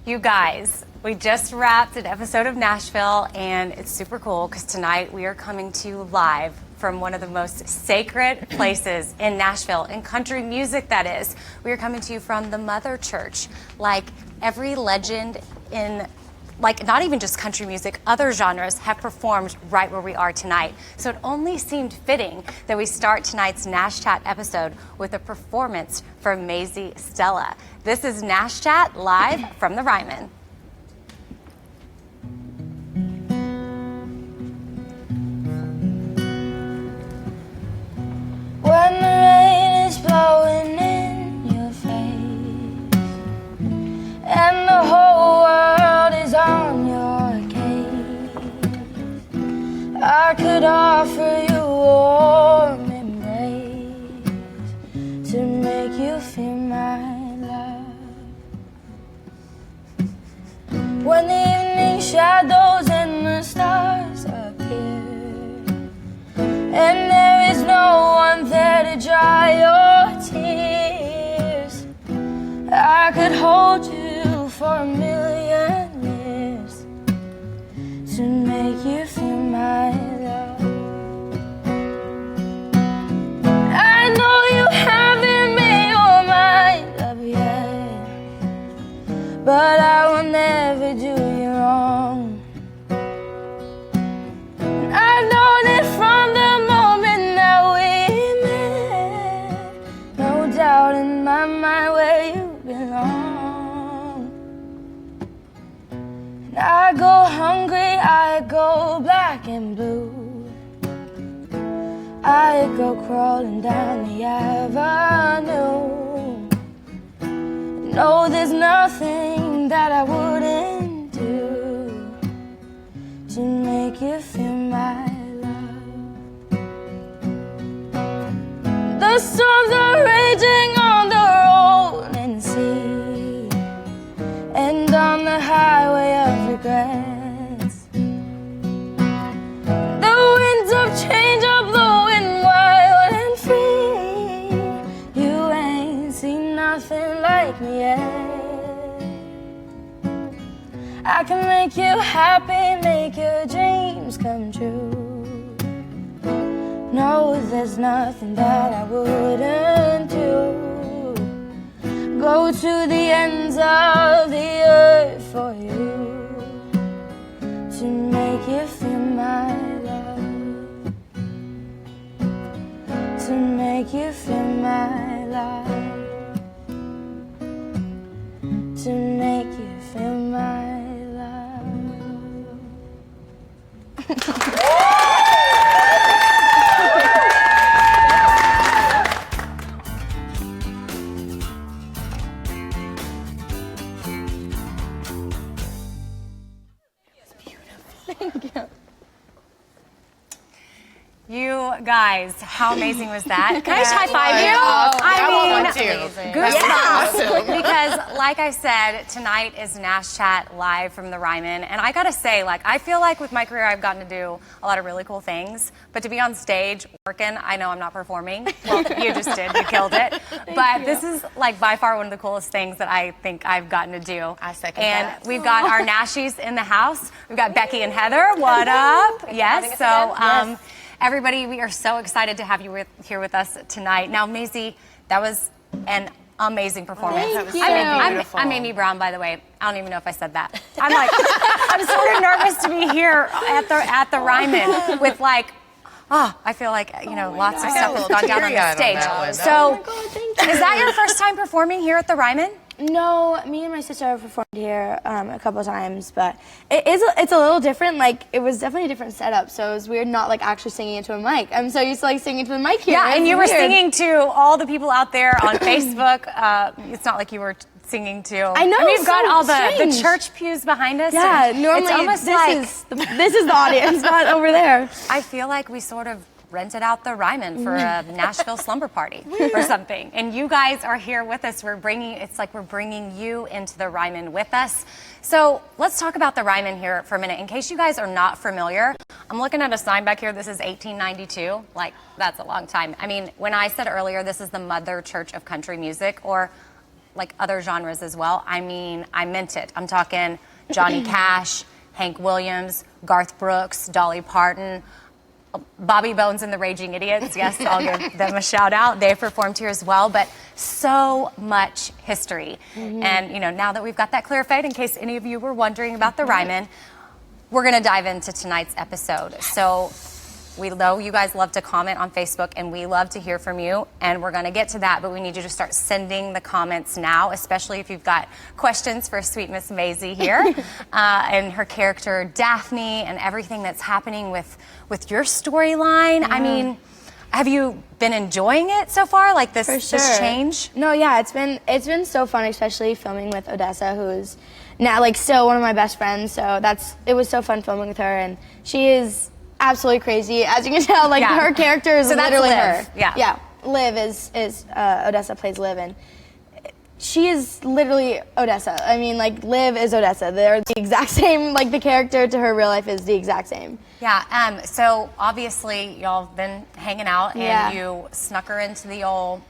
You guys, we just wrapped an episode of Nashville, and it's super cool because tonight we are coming to you live from one of the most sacred places in Nashville, in country music that is. We are coming to you from the Mother Church. Like every legend in, like not even just country music, other genres have performed right where we are tonight. So it only seemed fitting that we start tonight's NashChat episode with a performance from Maisy Stella. This is NashChat live from the Ryman. When the rain is blowing in your face and the whole world is on your case, I could offer you a warm embrace to make you feel my love. When the evening shadows and the stars appear and there is no one there to dry your tears, I could hold you for a million years to make you feel my love. I know you haven't made your mind up yet, but I will never do you wrong. I know that from the moment that we met, no doubt in my mind where you belong. And I go hungry, I go black and blue, I go crawling down the avenue. No, there's nothing that I wouldn't do to make you feel my love. The storms are raging on the rolling sea and on the highway of regrets. The winds of change are blowing wild and free. You ain't seen nothing like me yet. I can make you happy, make your dreams come true. No, there's nothing that I wouldn't do. Go to the ends of the earth for you to make you feel my love, to make you feel my love, to make you feel my love. You guys, how amazing was that? Can I just high five you? Goosebumps. Because, like I said, tonight is NashChat live from the Ryman, and I gotta say, like, I feel like with my career, I've gotten to do a lot of really cool things. But to be on stage working, I know I'm not performing. Well, you just did. You killed it. But this is like by far one of the coolest things that I think I've gotten to do. I second and that. We've got our Nashies in the house. We've got Becky and Heather. What up? Yes. So. Everybody, we are so excited to have you here with us tonight. Now, Maisy, that was an amazing performance. Thank you. I'm Amy Brown, by the way. I don't even know if I said that. I'm like, I'm sort of nervous to be here at the Ryman with like, I feel like, lots of stuff has gone down on the stage. So, is that your first time performing here at the Ryman? No, me and my sister have performed here a couple times, but it's a little different. Like, it was definitely a different setup, so it was weird not like actually singing into a mic. I'm so used to like singing to the mic here. Yeah, and you were singing to all the people out there on Facebook. It's not like you were singing to. I know. I mean, we've got all strange. the church pews behind us. Yeah, normally it's almost this is the audience, not over there. I feel like we sort of rented out the Ryman for a Nashville slumber party or something. And you guys are here with us. It's like we're bringing you into the Ryman with us. So let's talk about the Ryman here for a minute. In case you guys are not familiar, I'm looking at a sign back here. This is 1892. Like, that's a long time. I mean, when I said earlier, this is the Mother Church of Country Music, or like other genres as well. I mean, I meant it. I'm talking Johnny Cash, Hank Williams, Garth Brooks, Dolly Parton, Bobby Bones and the Raging Idiots. Yes, I'll give them a shout out. They performed here as well, but so much history. And, you know, now that we've got that clarified, in case any of you were wondering about the Ryman, we're going to dive into tonight's episode. So we know you guys love to comment on Facebook, and we love to hear from you, and we're going to get to that, but we need you to start sending the comments now, especially if you've got questions for sweet Miss Maisy here and her character Daphne and everything that's happening with your storyline. I mean, have you been enjoying it so far, like this, this change? No, yeah, it's been so fun, especially filming with Odessa, who is now like still one of my best friends. So it was so fun filming with her, and she is absolutely crazy, as you can tell. Like her character is literally her. Yeah. Liv is Odessa plays Liv, and she is literally Odessa. I mean, like Liv is Odessa. They're the exact same. Like the character to her real life is the exact same. Yeah. So obviously y'all have been hanging out, and you snuck her into the old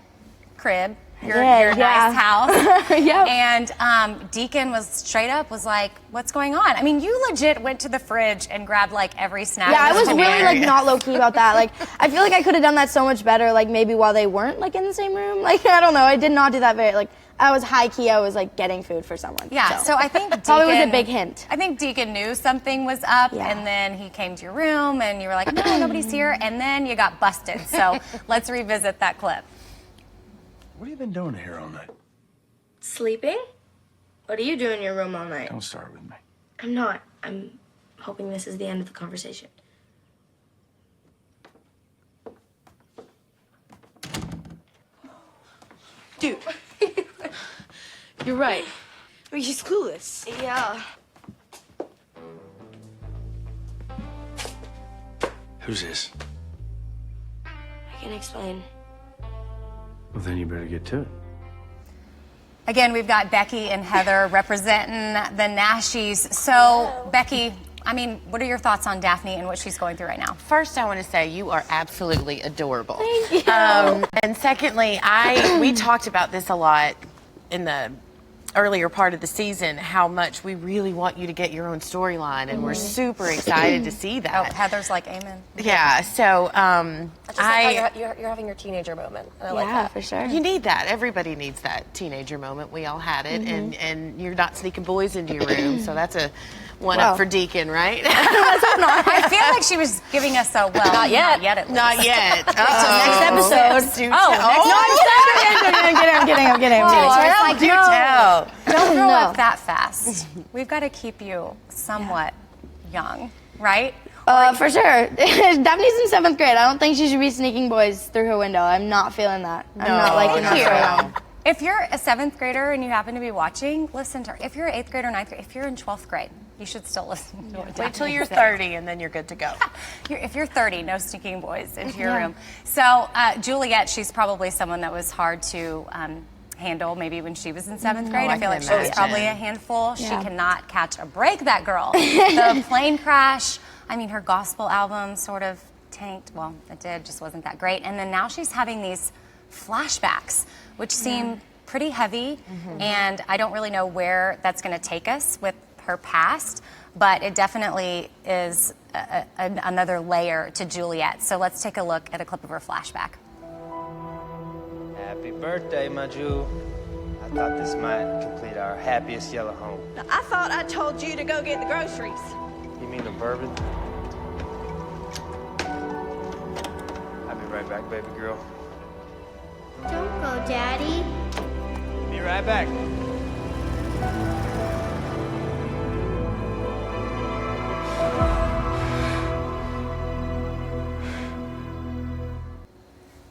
crib. Your nice house. And Deacon was straight up like, what's going on? I mean, you legit went to the fridge and grabbed like every snack. Yeah, I was really like not low key about that. Like, I feel like I could have done that so much better, like maybe while they weren't like in the same room. Like, I don't know. I did not do that very, like, I was high key, I was like getting food for someone. Yeah, so I think Deacon, probably was a big hint. I think Deacon knew something was up, and then he came to your room and you were like, no, nobody's here, and then you got busted. So let's revisit that clip. What have you been doing here all night? Sleeping? What do you do in your room all night? Don't start with me. I'm not. I'm hoping this is the end of the conversation. Dude, you're right. I mean, he's clueless. Yeah. Who's this? I can explain. Well, then you better get to it. Again, we've got Becky and Heather representing the Nashies. So, Becky, I mean, what are your thoughts on Daphne and what she's going through right now? First, I want to say you are absolutely adorable. Thank you. And secondly, we talked about this a lot in the earlier part of the season, how much we really want you to get your own storyline, and we're super excited to see that. Oh, Heather's like, amen. Yeah, so You're having your teenager moment. And I like that. For sure. you need that. Everybody needs that teenager moment. We all had it, and you're not sneaking boys into your room, so that's a one up for Deacon, right? I feel like she was giving us a not yet at least. Not yet. Next episode. I'm kidding. Do tell. Don't grow up that fast. We've got to keep you somewhat young, right? For sure. Daphne's in 7th grade. I don't think she should be sneaking boys through her window. I'm not feeling that. I'm not liking that. If you're a 7th grader and you happen to be watching, listen to her. If you're 8th grade or 9th grade, if you're in 12th grade, you should still listen to it. Wait till you're 30 and then you're good to go. If you're 30, no sneaking boys into your room. So Juliet, she's probably someone that was hard to handle maybe when she was in 7th grade. I feel like she was probably a handful. She cannot catch a break, that girl. The plane crash, I mean, her gospel album sort of tanked. Well, it did, just wasn't that great. And then now she's having these flashbacks, which seem pretty heavy, and I don't really know where that's going to take us with her past, but it definitely is another layer to Juliet. So let's take a look at a clip of her flashback. Happy birthday, my Jewel. I thought this might complete our happiest yellow home. I thought I told you to go get the groceries. You mean the bourbon? I'll be right back, baby girl. Don't go, Daddy. Be right back.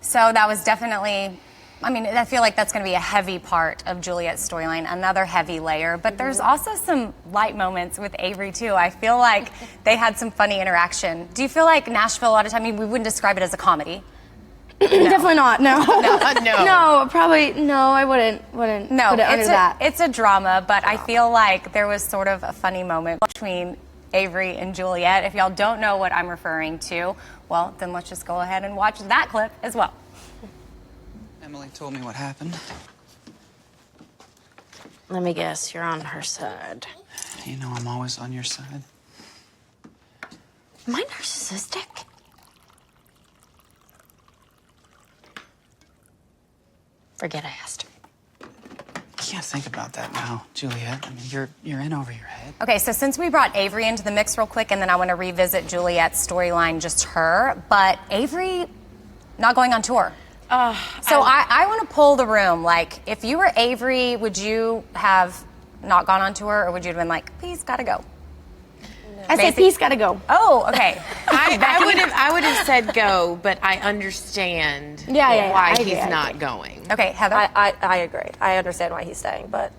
So that was definitely, I mean, I feel like that's going to be a heavy part of Juliet's storyline, another heavy layer. But there's also some light moments with Avery, too. I feel like they had some funny interaction. Do you feel like Nashville, a lot of time, I mean, we wouldn't describe it as a comedy? Definitely not. No. No. Probably no. I wouldn't put it under that. It's a drama, but I feel like there was sort of a funny moment between Avery and Juliet. If y'all don't know what I'm referring to, well, then let's just go ahead and watch that clip as well. Emily told me what happened. Let me guess, you're on her side. You know I'm always on your side. Am I narcissistic? Forget I asked. Can't think about that now, Juliet. I mean, you're in over your head. Okay, so since we brought Avery into the mix real quick, and then I want to revisit Juliet's storyline, just her, but Avery not going on tour. So I want to pull the room. Like, if you were Avery, would you have not gone on tour, or would you have been like, please, gotta go? I said, peace, gotta go. Oh, okay. I would have said go, but I understand why I he's agree. not going. Okay, Heather? I agree. I understand why he's staying, but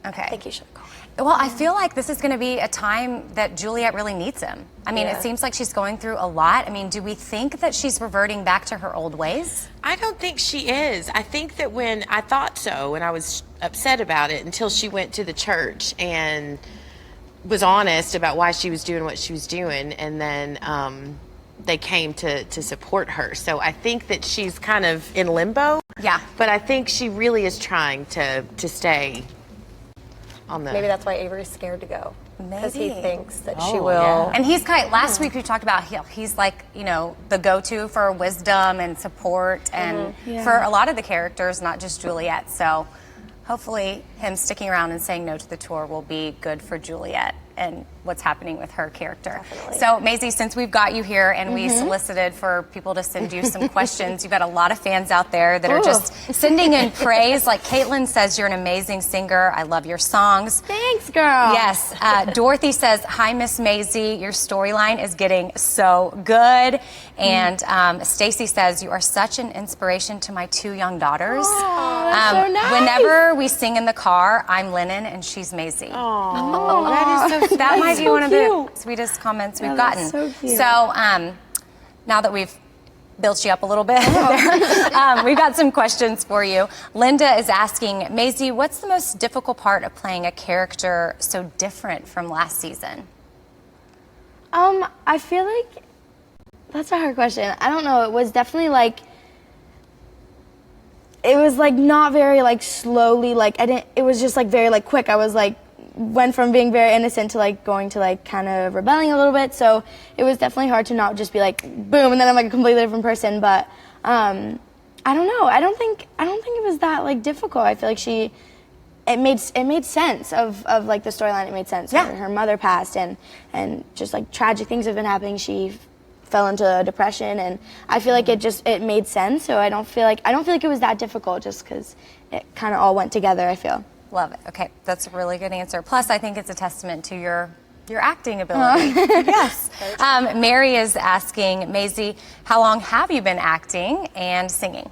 Okay. I think he should go. Well, I feel like this is going to be a time that Juliet really needs him. I mean, it seems like she's going through a lot. I mean, do we think that she's reverting back to her old ways? I don't think she is. I think that when I thought so, and I was upset about it until she went to the church and was honest about why she was doing what she was doing, and then they came to support her. So I think that she's kind of in limbo. Yeah. But I think she really is trying to stay on the... Maybe that's why Avery's scared to go. Because he Maybe. thinks that she will. And he's kind of, last week we talked about he's like, you know, the go-to for wisdom and support and for a lot of the characters, not just Juliet. So hopefully him sticking around and saying no to the tour will be good for Juliet and what's happening with her character. Definitely. So Maisy, since we've got you here and we solicited for people to send you some questions, you've got a lot of fans out there that are just sending in praise. Like Caitlin says, you're an amazing singer. I love your songs. Thanks, girl. Yes. Dorothy says, hi, Miss Maisy. Your storyline is getting so good. And Stacy says, you are such an inspiration to my 2 young daughters. Oh, that's so nice. Whenever we sing in the car, I'm Lennon and she's Maisy. Oh, that is so sweet. That might be so one of cute. the sweetest comments we've that's gotten. so cute. So now that we've built you up a little bit, we've got some questions for you. Linda is asking, Maisy, what's the most difficult part of playing a character so different from last season? I feel like that's a hard question. I don't know. It was definitely like, it was like not very like slowly, like it was just like very like quick. I was like, went from being very innocent to like going to like kind of rebelling a little bit. So it was definitely hard to not just be like boom and then I'm like a completely different person. But I don't know. I don't think it was that like difficult. I feel like it made sense of like the storyline. It made sense. Yeah. Her mother passed and just like tragic things have been happening. She fell into depression and I feel like it made sense. So I don't feel like it was that difficult just because it kind of all went together, I feel. Love it. Okay, that's a really good answer. Plus, I think it's a testament to your acting ability. Yes. Mary is asking, Maisy, how long have you been acting and singing?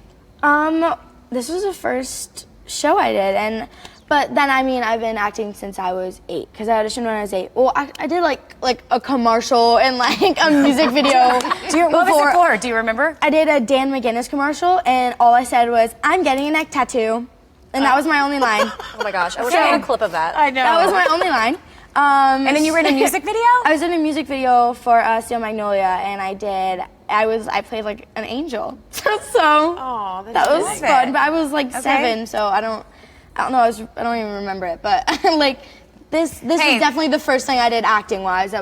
This was the first show I did, but then I mean I've been acting since I was 8 because I auditioned when I was 8. Well, I did like a commercial and like a music video. What was it for? Do you remember? I did a Dan McGinnis commercial, and all I said was, "I'm getting a neck tattoo." And that was my only line. Oh my gosh, I wish I had a clip of that. I know. That was my only line. And then you were in a music video? I was in a music video for Steel Magnolia, and I played like an angel. So that was fun. But I was like 7, so I don't know. I don't even remember it. But like this was definitely the first thing I did acting wise.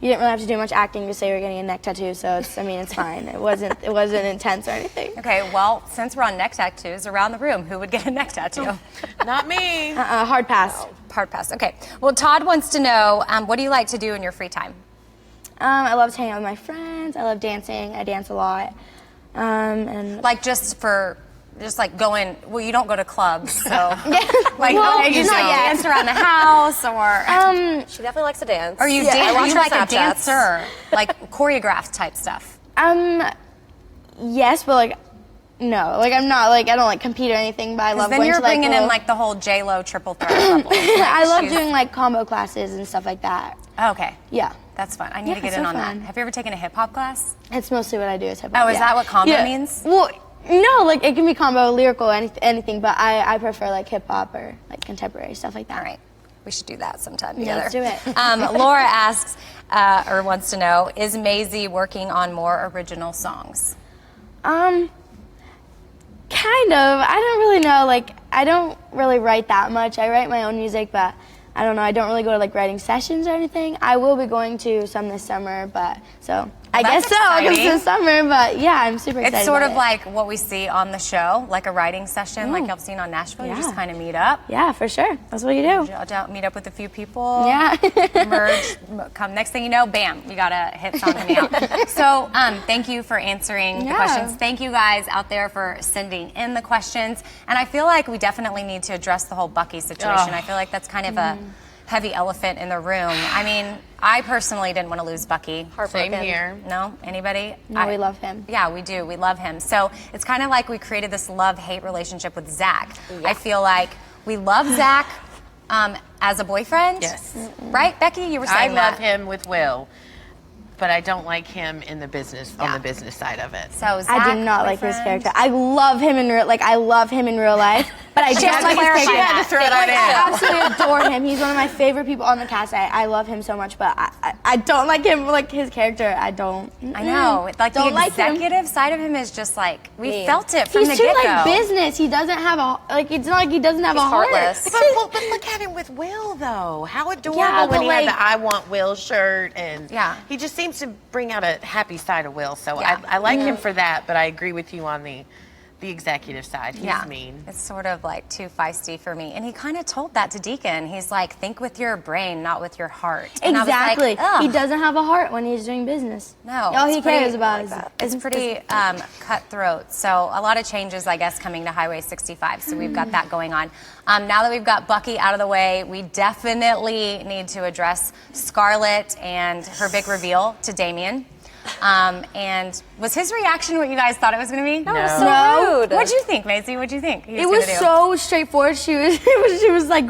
You didn't really have to do much acting to say you're getting a neck tattoo, so it's fine. It wasn't intense or anything. Okay, well, since we're on neck tattoos, around the room, who would get a neck tattoo? Not me. Hard pass. Hard pass. Okay. Well, Todd wants to know, what do you like to do in your free time? I love hanging out with my friends. I love dancing. I dance a lot. And Like just going. Well, you don't go to clubs, so like well, you not yet. dance around the house, or She definitely likes to dance. are you I watch you her like a Snapchats. dancer, like choreographed type stuff? Yes, but like no, like I'm not like I don't like compete or anything. But I love Then going you're to like bringing in little- like the whole J-Lo triple threat level. I love doing like combo classes and stuff like that. Okay. Yeah, That's fun. I need to get it's in so on fun. that. Have you ever taken a hip hop class? it's mostly what I do is hip hop. Oh, is that what combo means? Well, no, like it can be combo, lyrical, anything. But I prefer like hip hop or like contemporary stuff like that. All right. We should do that sometime Yeah, together. let's do it. Laura asks, or wants to know, is Maisy working on more original songs? Kind of. I don't really know. Like I don't really write that much. I write my own music, but I don't know. I don't really go to like writing sessions or anything. I will be going to some this summer, but so I guess so because it's summer. But yeah, I'm super excited. It's sort about of like what we see on the show, like a writing session, like y'all seen on Nashville. You just kind of meet up. Yeah, for sure. That's what you do. Meet up with a few people. Yeah. Merge. Come. Next thing you know, bam, you gotta hit something out. So, thank you for answering the questions. Thank you guys out there for sending in the questions. And I feel like we definitely need to address the whole Bucky situation. I feel like that's kind of a heavy elephant in the room. I mean, I personally didn't want to lose Bucky. Same here. No? Anybody? No, we love him. Yeah, we do. We love him. So it's kind of like we created this love-hate relationship with Zach. I feel like we love Zach as a boyfriend. Yes. Right, Becky? You were saying I love him with Will, but I don't like him in the business, on the business side of it. So Zach, I do not like his character. I love him in real life, but I don't like his character. She had to throw that in. I absolutely adore him. He's one of my favorite people on the cast. I love him so much, but I don't like him, like his character. I don't. I know. Like don't the executive side of him is just like, we felt it from the He's get-go. too like business. He doesn't have a, like, it's not like he doesn't have a heart. heartless. But look at him with Will, though. How adorable when he had the I Want Will shirt. And he just seems to bring out a happy side of Will. So I like him for that, but I agree with you on the executive side. He's mean. It's sort of like too feisty for me. And he kind of told that to Deacon. He's like, think with your brain, not with your heart. And Exactly. I was like, he doesn't have a heart when he's doing business. No. All he cares about is It's pretty cutthroat. So a lot of changes, I guess, coming to Highway 65. So we've got that going on. Now that we've got Bucky out of the way, we definitely need to address Scarlet and her big reveal to Damien. And was his reaction what you guys thought it was going to be? That was so rude. What'd you think, Maisy? What'd you think? It was so straightforward. She was like,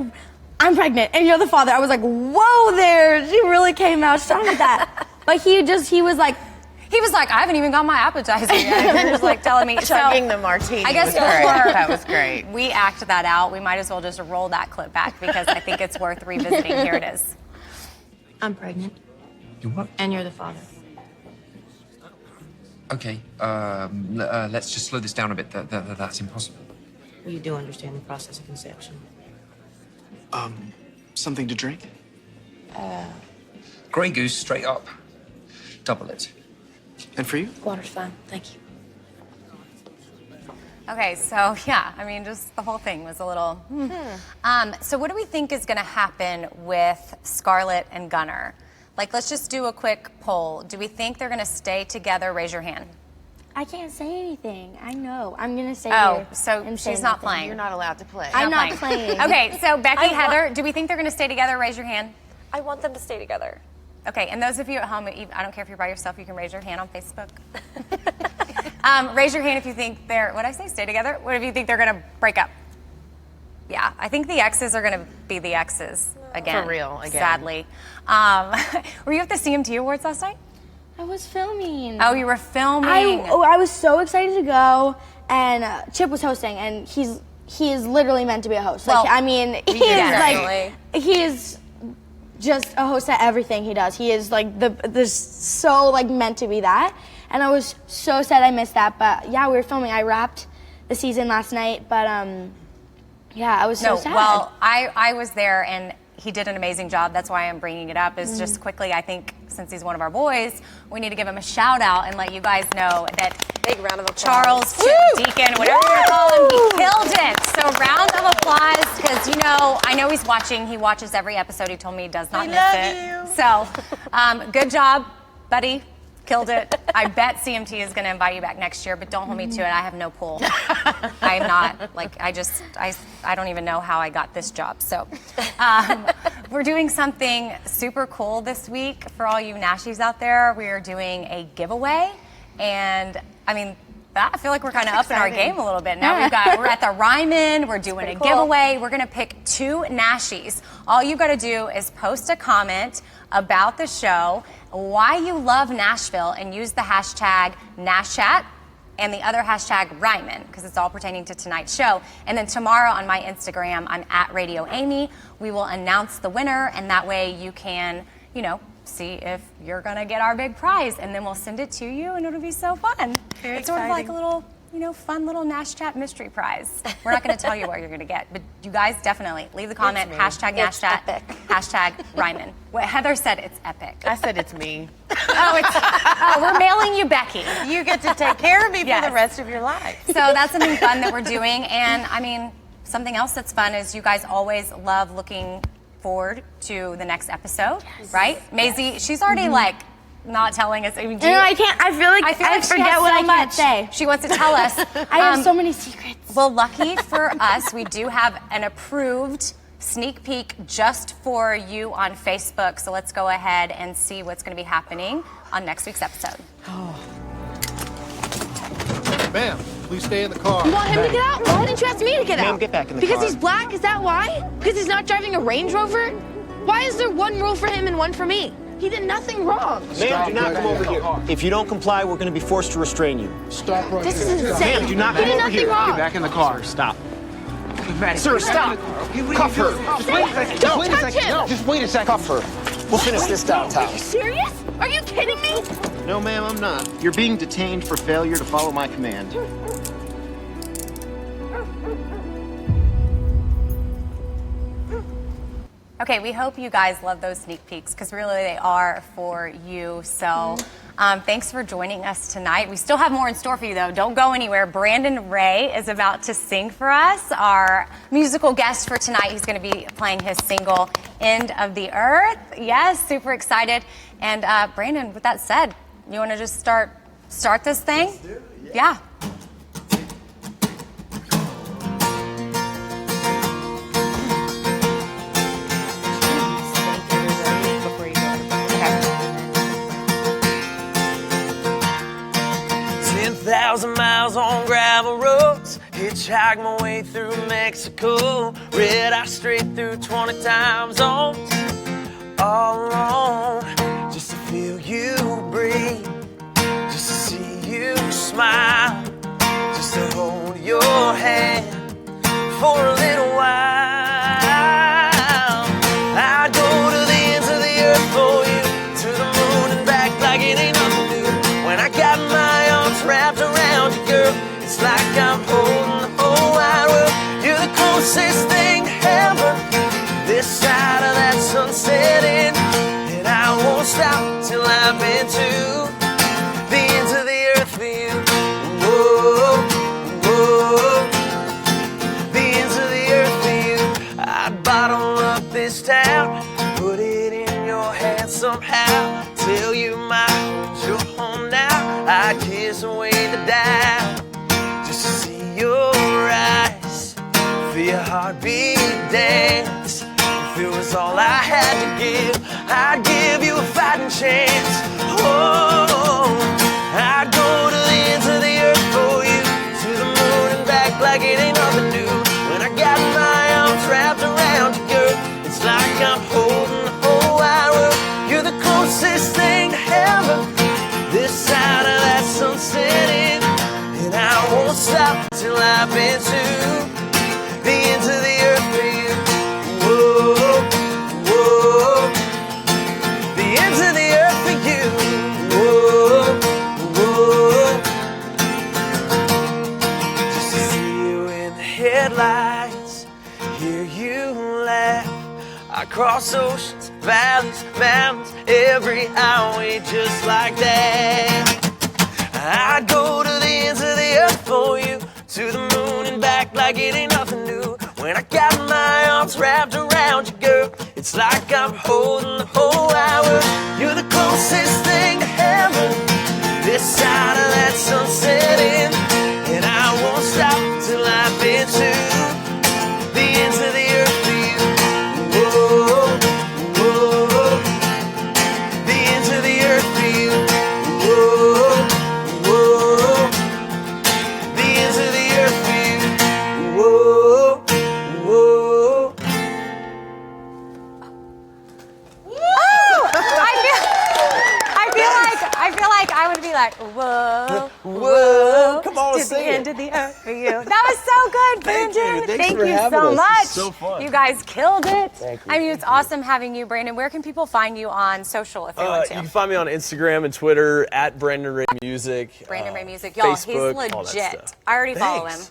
I'm pregnant and you're the father. I was like, whoa there. She really came out strong with that. But he was like, I haven't even got my appetizer yet. He was like telling me. Chugging the martini. I guess was great. That was great. We act that out. We might as well just roll that clip back because I think it's worth revisiting. Here it is. I'm pregnant. You what? And you're the father. Okay, let's just slow this down a bit. That's impossible. Well, you do understand the process of conception. Something to drink? Grey Goose, straight up. Double it. And for you? Water's fine, thank you. Okay, so yeah, I mean, just the whole thing was a little. So what do we think is going to happen with Scarlet and Gunnar? Like, let's just do a quick poll. Do we think they're going to stay together? Raise your hand. I can't say anything. I know. I'm going to say so she's not playing. You're not allowed to play. I'm not playing. Okay, so Becky, Heather, do we think they're going to stay together? Raise your hand. I want them to stay together. Okay, and those of you at home, I don't care if you're by yourself, you can raise your hand on Facebook. Raise your hand if you think stay together? What if you think they're going to break up? Yeah, I think the exes are going to be the exes again. For real, again. Sadly. Were you at the CMT Awards last night? I was filming. Oh, you were filming. I was so excited to go, and Chip was hosting, and he is literally meant to be a host. Well, like, I mean, he is just a host at everything he does. He is like so like meant to be that. And I was so sad I missed that. But yeah, we were filming. I wrapped the season last night, but yeah, I was so sad. Well, I was there, and he did an amazing job. That's why I'm bringing it up. Is just quickly, I think since he's one of our boys, we need to give him a shout out and let you guys know that big round of applause. Charles Chip Deacon, whatever you call him, he killed it. So round of applause because I know he's watching. He watches every episode. He told me he does not miss it. So good job, buddy. Killed it. I bet CMT is going to invite you back next year, but don't hold me to it. I have no pull. I'm not, I don't even know how I got this job. So we're doing something super cool this week for all you Nashies out there. We are doing a giveaway. And, I mean, I feel like we're kind of up in our game a little bit. Now we're at the Ryman. We're doing a giveaway. We're going to pick 2 Nashies. All you got to do is post a comment about the show, why you love Nashville, and use the hashtag NashChat and the other hashtag Ryman, because it's all pertaining to tonight's show. And then tomorrow on my Instagram, I'm at Radio Amy. We will announce the winner, and that way you can, see if you're gonna get our big prize, and then we'll send it to you, and it'll be so fun. It's sort of like a little fun little NashChat mystery prize. We're not going to tell you what you're going to get, but you guys definitely leave the comment, hashtag NashChat, hashtag Ryman. What Heather said, it's epic. I said it's me. We're mailing you Becky. You get to take care of me for the rest of your life. So that's something fun that we're doing. And I mean, something else that's fun is you guys always love looking forward to the next episode, right? Maisy, she's already not telling us. I mean, I can't. I feel like I forget what I can't say. She wants to tell us. I have so many secrets. Well, lucky for us, we do have an approved sneak peek just for you on Facebook. So let's go ahead and see what's going to be happening on next week's episode. Ma'am, please stay in the car. You want him to get out? Why didn't you ask me to get out? Ma'am, get back in the because car. he's black? Is that why? Because he's not driving a Range Rover? Why is there one rule for him and one for me? He did nothing wrong. Ma'am, do not come over here. If you don't comply, we're going to be forced to restrain you. Stop right This is insane. Ma'am, do not He come did over nothing here. wrong. Get back in the car. Stop. Sir, stop. Cuff her. Just wait a second. Don't Wait a touch second. him. No, just wait a second. Cuff her. We'll finish this downtown. Are you serious? Are you kidding me? No, ma'am, I'm not. You're being detained for failure to follow my command. Okay, we hope you guys love those sneak peeks because really they are for you. So thanks for joining us tonight. We still have more in store for you though. Don't go anywhere. Brandon Ray is about to sing for us. Our musical guest for tonight, he's going to be playing his single, End of the Earth. Yes, super excited. And Brandon, with that said, you want to just start this thing? Let's do it, Yeah. Before you go. Okay. 10,000 miles on gravel roads, hitchhiked my way through Mexico, red eye straight through 20 time zones, all alone, just to feel you breathe, just to see you smile, just to hold your hand for a little while. I'd go to the ends of the earth for you, to the moon and back like it ain't nothing new. When I got my arms wrapped around you, girl, it's like I'm holding the whole wide world. You're the closest thing to heaven, this side of that sun setting, and I won't stop till I've been to the ends of the earth for you. Whoa, whoa, the ends of the earth for you. I'd bottle up this town, put it in your hand somehow, tell you my home's your home now. I'd kiss away the doubt, just to see your eyes, feel your heartbeat dance. If it was all I had to give, I'd give you a fighting chance. Oh, I'd go to the ends of the earth for you, to the moon and back like it ain't nothing new. When I got my arms wrapped around you, girl, it's like I'm holding the whole wide world. You're the closest thing to heaven, this side of that sun setting, and I won't stop till I've been to the ends of the earth for you. Whoa, whoa, the ends of the earth for you. Whoa, whoa, just to see you in the headlights, hear you laugh. I cross oceans, valleys, mountains, every highway just like that. I'd go to the ends of the earth for you, to the moon and back like it ain't nothing new. When I got my arms wrapped around you, girl, it's like I'm holding the whole wide world. You're the closest thing to heaven, this side of that sun setting, and I won't stop till I've been to the ends of the earth for you. Whoa, whoa, the ends of the earth for you. Whoa, whoa, the ends of the earth for you. Whoa, whoa. I to the end of the earth for you. That was so good, Brandon. Thank you so much. So fun. You guys killed it. Thank you. I mean, it's awesome having you, Brandon. Where can people find you on social if they want to? You can find me on Instagram and Twitter at Brandon Ray Music. Brandon Ray Music. Y'all, Facebook, he's all that legit. stuff. I already follow him. Thanks.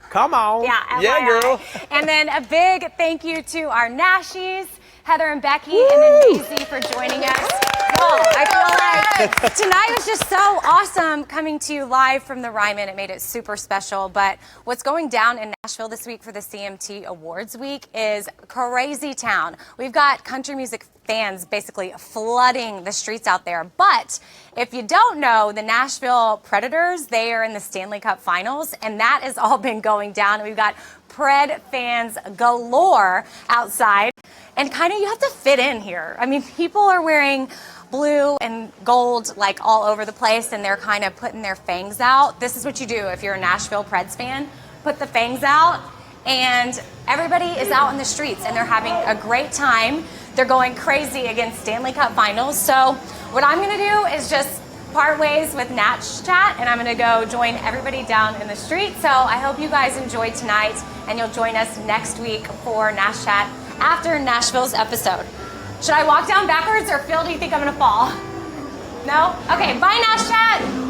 Come on. Yeah, Yeah, girl. And then a big thank you to our Nashies, Heather and Becky, and then Maisy for joining us. Y'all, I feel like tonight was just so awesome coming to you live from the Ryman. It made it super special. But what's going down in Nashville this week for the CMT Awards Week is crazy town. We've got country music fans basically flooding the streets out there. But if you don't know, the Nashville Predators, they are in the Stanley Cup Finals, and that has all been going down. We've got Pred fans galore outside, and kind of you have to fit in here. I mean, people are wearing blue and gold like all over the place, and they're kind of putting their fangs out. This is what you do if you're a Nashville Preds fan. Put the fangs out, and everybody is out in the streets, and they're having a great time. They're going crazy against Stanley Cup Finals. So what I'm going to do is just part ways with NashChat, and I'm going to go join everybody down in the street. So I hope you guys enjoyed tonight, and you'll join us next week for NashChat after Nashville's episode. Should I walk down backwards, or Phil, do you think I'm going to fall? No? Okay, bye, NashChat.